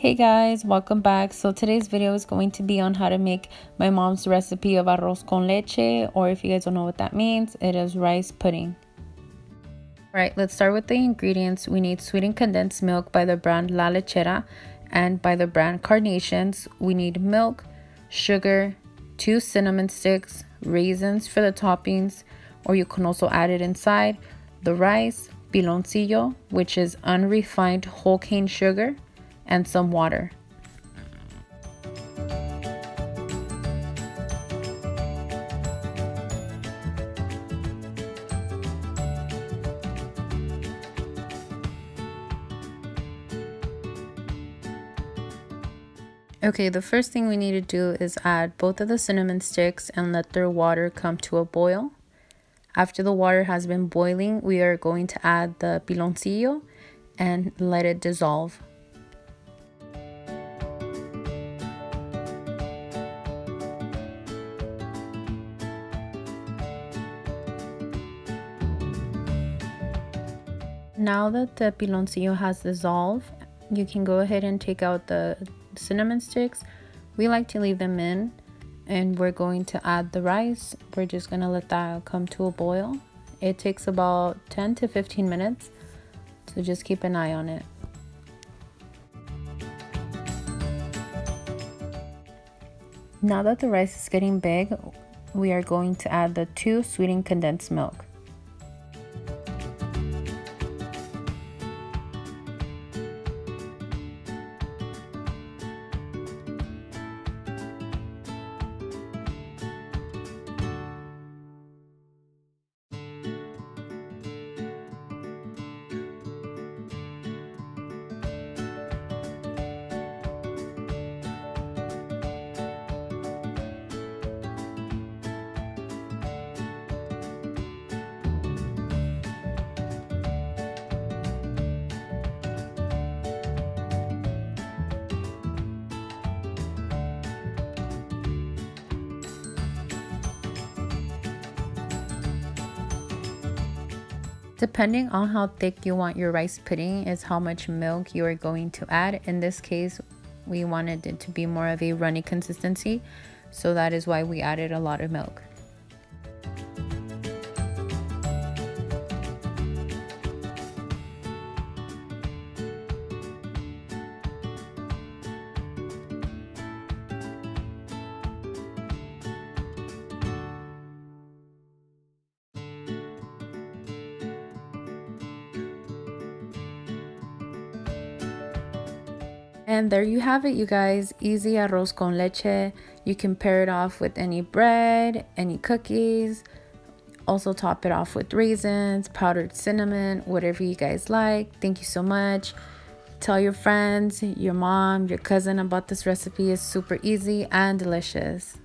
Hey guys, welcome back. So today's video is going to be on how to make my mom's recipe of arroz con leche, or if you guys don't know what that means, it is rice pudding. Alright, let's start with the ingredients. We need sweetened condensed milk by the brand La Lechera and by the brand Carnations. We need milk, sugar, 2 cinnamon sticks, raisins for the toppings, or you can also add it inside, the rice, piloncillo, which is unrefined whole cane sugar, and some water. Okay, the first thing we need to do is add both of the cinnamon sticks and let their water come to a boil. After the water has been boiling, we are going to add the piloncillo and let it dissolve. Now that the piloncillo has dissolved, you can go ahead and take out the cinnamon sticks. We like to leave them in, and we're going to add the rice. We're just going to let that come to a boil. It takes about 10 to 15 minutes, so just keep an eye on it. Now that the rice is getting big, we are going to add the 2 sweetened condensed milk. Depending on how thick you want your rice pudding is how much milk you are going to add. In this case, we wanted it to be more of a runny consistency, so that is why we added a lot of milk. And there you have it, you guys. Easy arroz con leche. You can pair it off with any bread, any cookies. Also top it off with raisins, powdered cinnamon, whatever you guys like. Thank you so much. Tell your friends, your mom, your cousin about this recipe. It's super easy and delicious.